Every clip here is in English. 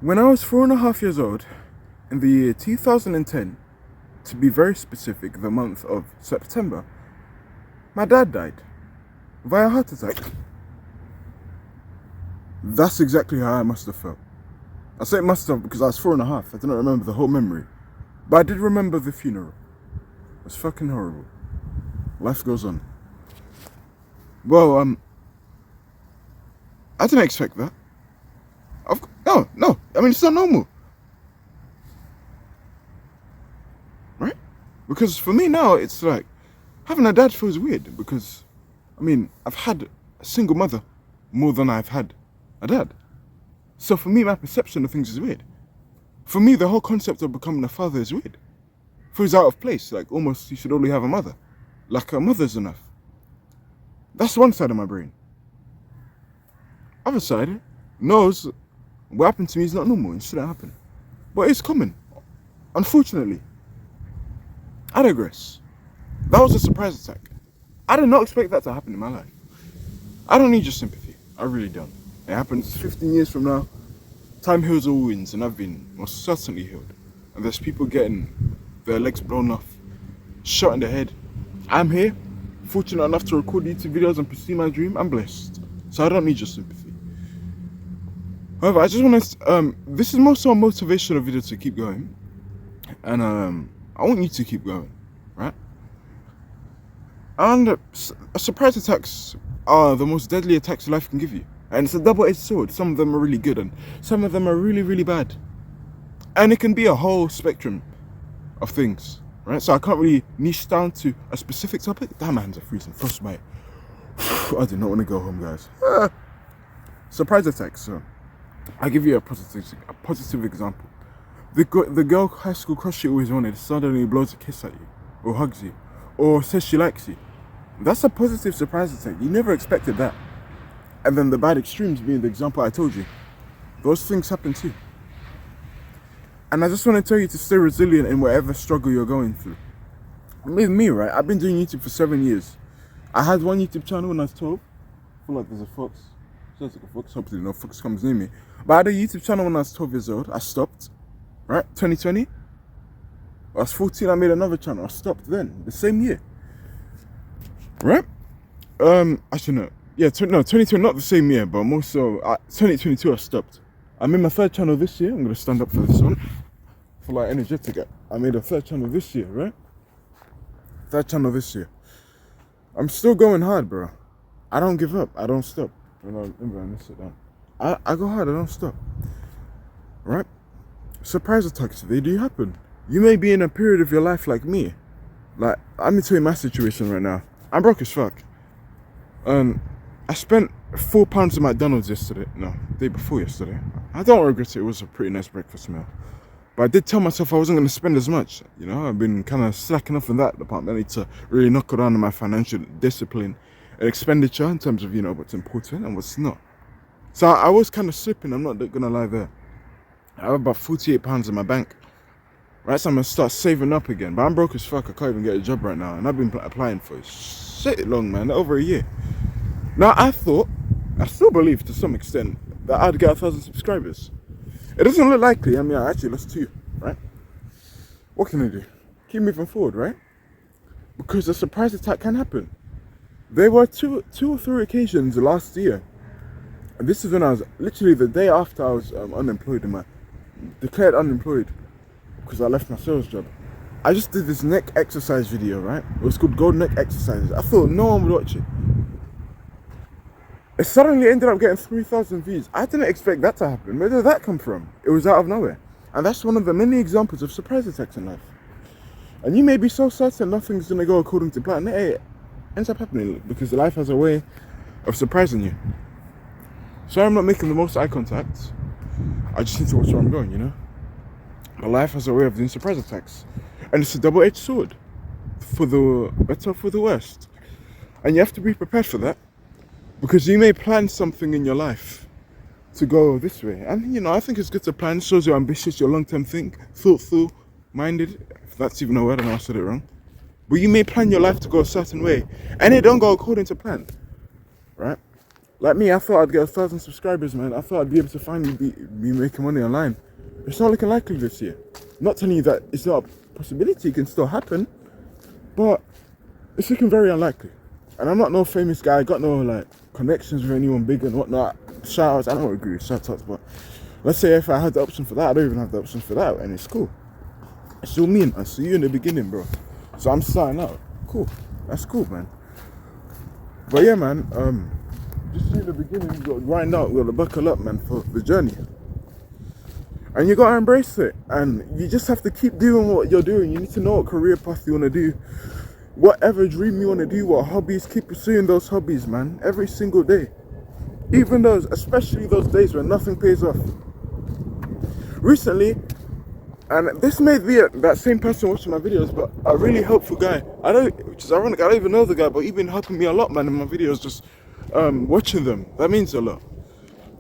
When I was 4.5 years old, in the year 2010, to be very specific, the month of September, my dad died via heart attack. That's exactly how I must have felt. I say it must have because I was 4.5. I don't remember the whole memory. But I did remember the funeral. It was fucking horrible. Life goes on. Well, I didn't expect that. No. I mean, it's not normal. Right? Because for me now, it's like, having a dad feels weird because, I mean, I've had a single mother more than I've had a dad. So for me, my perception of things is weird. For me, the whole concept of becoming a father is weird. Feels out of place, like almost you should only have a mother. Like a mother's enough. That's one side of my brain. Other side knows what happened to me is not normal, it shouldn't happen. But it's common. Unfortunately. I digress. That was a surprise attack. I did not expect that to happen in my life. I don't need your sympathy. I really don't. It happens 15 years from now. Time heals all wounds, and I've been most certainly healed. And there's people getting their legs blown off, shot in the head. I'm here, fortunate enough to record YouTube videos and pursue my dream. I'm blessed. So I don't need your sympathy. However, I just want to, this is more so a motivational video to keep going. And I want you to keep going, right? And surprise attacks are the most deadly attacks life can give you. And it's a double-edged sword. Some of them are really good and some of them are really, really bad. And it can be a whole spectrum of things, right? So I can't really niche down to a specific topic. Damn, my hands are freezing. Frostbite. I do not want to go home, guys. Surprise attacks. So I'll give you a positive example. The girl high school crush you always wanted suddenly blows a kiss at you, or hugs you, or says she likes you. That's a positive surprise attack. You never expected that. And then the bad extremes being the example I told you. Those things happen too. And I just want to tell you to stay resilient in whatever struggle you're going through. With me, right? I've been doing YouTube for 7 years. I had one YouTube channel when I was 12. I feel like there's a fox. Sounds like a fox. Hopefully no fox comes near me. But I had a YouTube channel when I was 12 years old. I stopped. Right? 2020. I was 14. I made another channel. I stopped then. The same year. Right? Actually no. Yeah, 2020, not the same year, but more so, 2022 I stopped. I made my third channel this year. I'm going to stand up for this one. I feel like energetic. I made a third channel this year, right? Third channel this year. I'm still going hard, bro. I don't give up. I don't stop. Remember, I sit down. I go hard. I don't stop. Right? Surprise attacks, they do happen. You may be in a period of your life like me. Like, let me tell you my situation right now. I'm broke as fuck. I spent £4 at McDonald's yesterday. No, day before yesterday. I don't regret it. It was a pretty nice breakfast meal. But I did tell myself I wasn't going to spend as much. You know, I've been kind of slacking off in that department. I need to really knuckle down on my financial discipline and expenditure in terms of, you know, what's important and what's not. So I was kind of slipping. I'm not going to lie there. I have about £48 in my bank. Right, so I'm going to start saving up again. But I'm broke as fuck. I can't even get a job right now. And I've been applying for shit long, man. Over a year. Now, I still believe to some extent that I'd get 1,000 subscribers. It doesn't look likely. I mean, I actually lost 2, right? What can I do? Keep moving forward, right? Because a surprise attack can happen. There were two or three occasions last year. And this is when I was literally the day after I was unemployed, declared unemployed because I left my sales job. I just did this neck exercise video, right? It was called Gold Neck Exercises. I thought no one would watch it. It suddenly ended up getting 3,000 views. I didn't expect that to happen. Where did that come from? It was out of nowhere. And that's one of the many examples of surprise attacks in life. And you may be so certain nothing's going to go according to plan. It ends up happening because life has a way of surprising you. Sorry I'm not making the most eye contact. I just need to watch where I'm going, you know? But life has a way of doing surprise attacks. And it's a double-edged sword. For the better, for the worst. And you have to be prepared for that. Because you may plan something in your life to go this way. And, you know, I think it's good to plan. It shows you're ambitious, you're long-term thoughtful-minded. If that's even a word, I know I said it wrong. But you may plan your life to go a certain way. And it don't go according to plan. Right? Like me, I thought I'd get 1,000 subscribers, man. I thought I'd be able to finally be making money online. It's not looking likely this year. Not telling you that it's not a possibility, it can still happen, but it's looking very unlikely. And I'm not no famous guy, I got no like connections with anyone big and whatnot. Shout outs, I don't agree with shout outs, but let's say if I had the option for that, I don't even have the option for that, and it's cool. It's still me, man. So you in the beginning, bro. So I'm starting out. Cool. That's cool, man. But yeah, man, just in the beginning, you got to grind out, you got to buckle up, man, for the journey. And you got to embrace it. And you just have to keep doing what you're doing. You need to know what career path you want to do. Whatever dream you want to do, what hobbies, keep pursuing those hobbies, man, every single day. Even those, especially those days when nothing pays off. Recently, and this may be that same person watching my videos, but a really helpful guy. Which is ironic, I don't even know the guy, but he's been helping me a lot, man, in my videos, just watching them. That means a lot.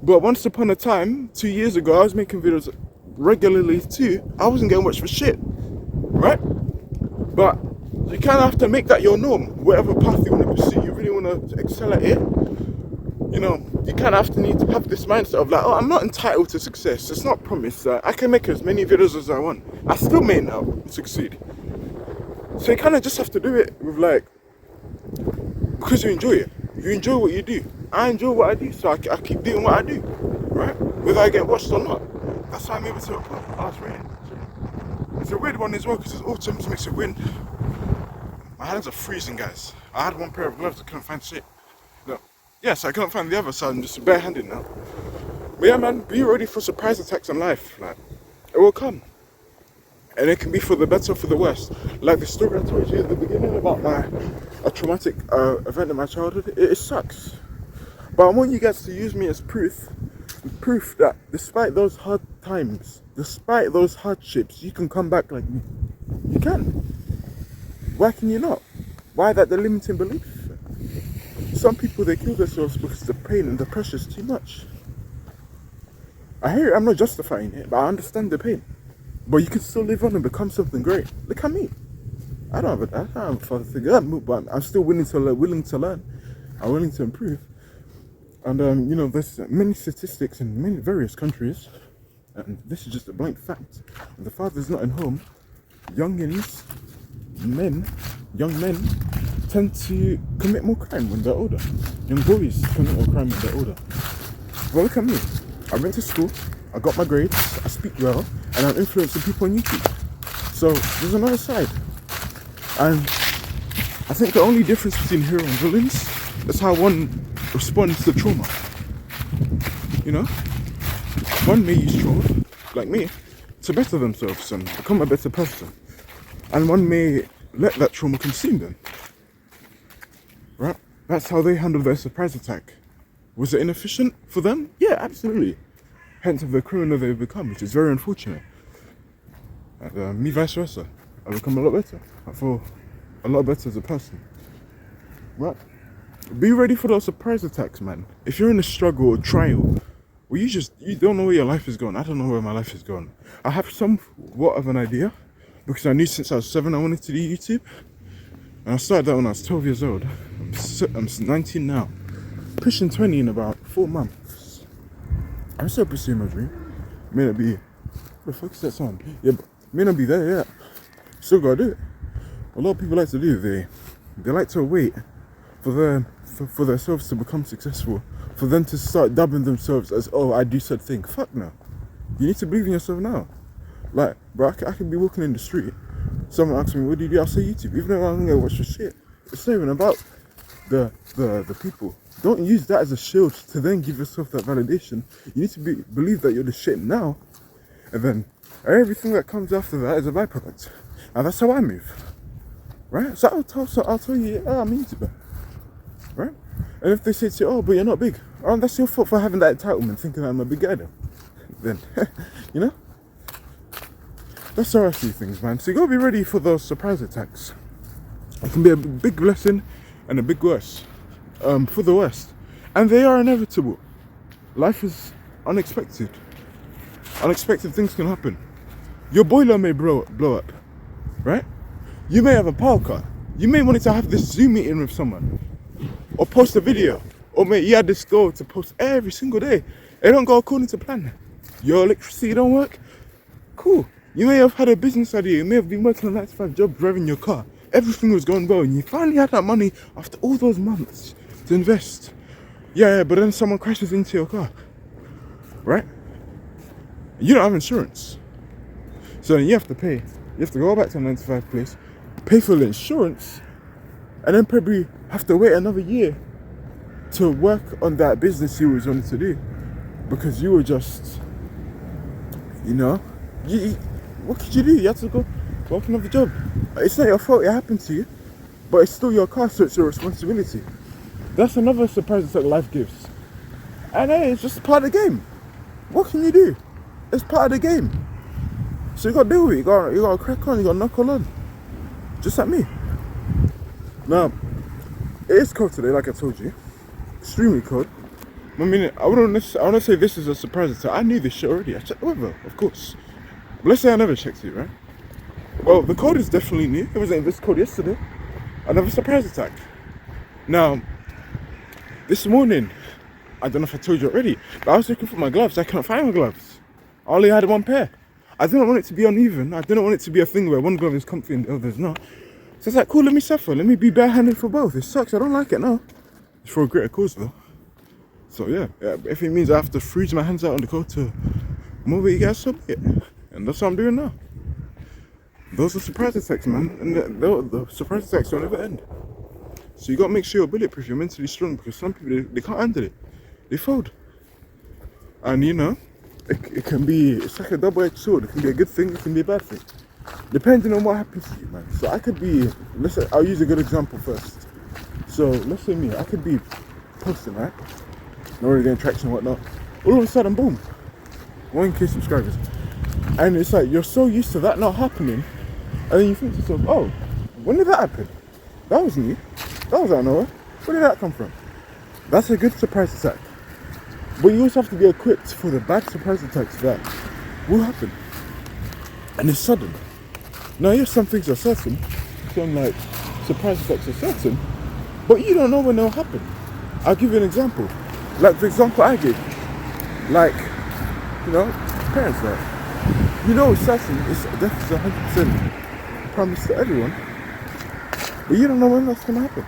But once upon a time, 2 years ago, I was making videos regularly too. I wasn't getting watched for shit, right? But you kind of have to make that your norm. Whatever path you want to pursue, you really want to excel at it. You know, you kind of need to have this mindset of like, oh, I'm not entitled to success. It's not promised that I can make as many videos as I want. I still may not succeed. So you kind of just have to do it with like, because you enjoy it. You enjoy what you do. I enjoy what I do, so I keep doing what I do, right? Whether I get watched or not. That's why I'm able to. Oh, it's raining. It's a weird one as well because it's autumn, so it makes it wind. My hands are freezing, guys. I had one pair of gloves, I couldn't find shit. No. Yes, I can't find the other side, I'm just barehanded now. But yeah, man, be ready for surprise attacks in life. Like, it will come. And it can be for the better or for the worse. Like the story I told you at the beginning about a traumatic event in my childhood, it sucks. But I want you guys to use me as proof that despite those hard times, despite those hardships, you can come back like me. You can. Why can you not? Why that the limiting belief? Some people, they kill themselves because the pain and the pressure is too much. I hear it, I'm not justifying it, but I understand the pain. But you can still live on and become something great. Look at me. I don't have a father figure, but I'm still willing to learn. I'm willing to improve. And you know, there's many statistics in many various countries, and this is just a blank fact. If the father's not at home, young men tend to commit more crime when they're older. Young boys commit more crime when they're older. Well, look at me. I went to school, I got my grades, I speak well, and I'm influencing people on YouTube. So there's another side. And I think the only difference between hero and villains is how one responds to trauma. You know? One may use trauma, like me, to better themselves and become a better person. And one may let that trauma consume them. Right? That's how they handle their surprise attack. Was it inefficient for them? Yeah, absolutely. Hence the criminal they've become, which is very unfortunate. And me vice versa. I've become a lot better. I feel a lot better as a person. Right? Be ready for those surprise attacks, man. If you're in a struggle or trial, well, you don't know where your life is going. I don't know where my life is going. I have somewhat of an idea, because I knew since I was 7 I wanted to do YouTube. And I started that when I was 12 years old. I'm 19 now. Pushing 20 in about 4 months. I'm still pursuing my dream. May not be... What the fuck is that sound? Yeah, but may not be there yet. Still gotta do it. A lot of people like to do, they like to wait for themselves to become successful. For them to start dubbing themselves as, oh, I do said thing. Fuck no. You need to believe in yourself now. Like, bro, I could be walking in the street. Someone asks me, what do you do? I'll say YouTube. Even though I'm gonna watch your shit. It's not even about the people. Don't use that as a shield to then give yourself that validation. You need to believe that you're the shit now, and then everything that comes after that is a byproduct. And that's how I move, right? So I'll tell you, oh, I'm a YouTuber, right? And if they say to you, oh, but you're not big, oh, that's your fault for having that entitlement, thinking I'm a big guy then, you know? That's how I see things, man. So you gotta be ready for those surprise attacks. It can be a big blessing and a big worse. For the West, and they are inevitable. Life is unexpected. Unexpected things can happen. Your boiler may blow up, right? You may have a power cut. You may want to have this Zoom meeting with someone, or post a video, Or mate, you had this goal to post every single day. It don't go according to plan. Your electricity don't work. Cool. You may have had a business idea. You may have been working a 9 to 5 job, driving your car. Everything was going well, and you finally had that money after all those months to invest. Yeah, but then someone crashes into your car, right? You don't have insurance, so then you have to pay. You have to go back to a 9 to 5 place, pay for the insurance, and then probably have to wait another year to work on that business you was wanting to do, because you were just, what could you do? You had to go work another job. It's not your fault it happened to you, but it's still your car, so it's your responsibility. That's another surprise that life gives. And hey, it's just part of the game. What can you do? It's part of the game. So you gotta deal with it. You gotta crack on, you gotta knuckle on. Just like me. Now, it is cold today, like I told you. Extremely cold. I mean, I wouldn't say this is a surprise attack. I knew this shit already. I checked the weather, of course. But let's say I never checked it, right? Well, the cold is definitely new. It wasn't this cold yesterday. Another surprise attack. Now, this morning, I don't know if I told you already, but I was looking for my gloves. I couldn't find my gloves. I only had one pair. I didn't want it to be uneven. I didn't want it to be a thing where one glove is comfy and the other's not. So it's like, cool, let me suffer. Let me be barehanded for both. It sucks. I don't like it now. It's for a greater cause though. So yeah, if it means I have to freeze my hands out on the coat to motivate you guys, so be it. And that's what I'm doing now. Those are surprise attacks, man. And the surprise attacks don't ever end. So you gotta make sure you're bulletproof, you're mentally strong, because some people, they can't handle it. They fold. And it can be, it's like a double-edged sword. It can be a good thing, it can be a bad thing. Depending on what happens to you, man. So I could be, I'll use a good example first. So let's say me, I could be posting, right? Not really getting traction and whatnot. All of a sudden, boom, 1K subscribers. And it's like, you're so used to that not happening, and then you think to yourself, oh, when did that happen? That was new. That was out of nowhere. Where did that come from? That's a good surprise attack. But you also have to be equipped for the bad surprise attacks that will happen. And it's sudden. Now, yes, some things are certain. Some like surprise attacks are certain. But you don't know when they'll happen. I'll give you an example. Like the example I gave. Like, parents like. It's certain, death is 100% promised to everyone. But you don't know when that's going to happen.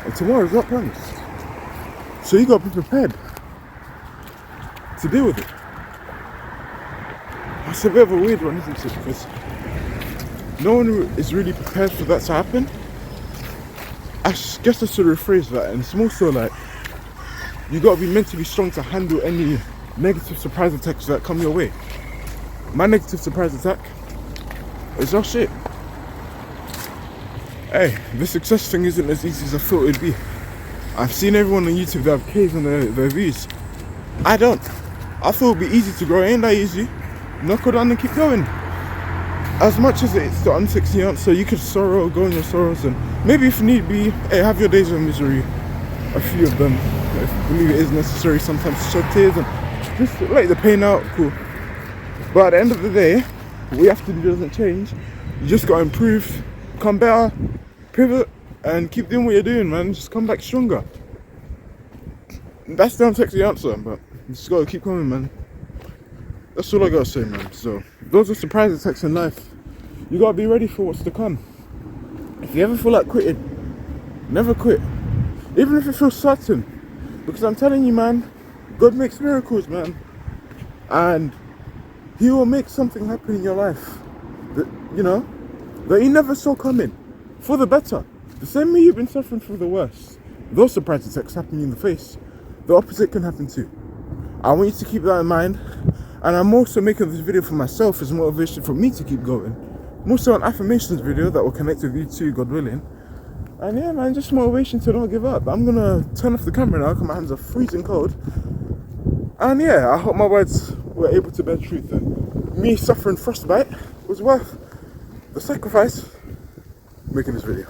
And tomorrow is not promised. So you got to be prepared to deal with it. It's a bit of a weird one, isn't it? Because no one is really prepared for that to happen. I guess I should rephrase that. And it's more so like, you got to be mentally strong to handle any negative surprise attacks that come your way. My negative surprise attack is just shit. Hey, the success thing isn't as easy as I thought it'd be. I've seen everyone on YouTube that have K's on their views. I don't. I thought it'd be easy to grow. It ain't that easy. Knuckle down and keep going. As much as it's the unsexy answer, you could sorrow, go on your sorrows, and maybe if need be, hey, have your days of misery. A few of them. If you believe it is necessary sometimes to shed tears and just let the pain out, cool. But at the end of the day, what you have to do doesn't change. You just gotta improve, become better, pivot, and keep doing what you're doing, man. Just come back stronger. That's the unsexy answer, but you just gotta keep coming, man. That's all I gotta say, man. So, those are surprise attacks in life. You gotta be ready for what's to come. If you ever feel like quitting, never quit. Even if it feels certain. Because I'm telling you, man, God makes miracles, man. And He will make something happen in your life that you never saw coming, for the better. The same way you've been suffering for the worst. Those surprise attacks happen in the face. The opposite can happen too. I want you to keep that in mind. And I'm also making this video for myself as motivation for me to keep going. More so an affirmations video that will connect with you too, God willing. And yeah, man, just motivation to not give up. I'm gonna turn off the camera now because my hands are freezing cold. And yeah, I hope my words were able to bear truth. And me suffering frostbite was worth the sacrifice making this video.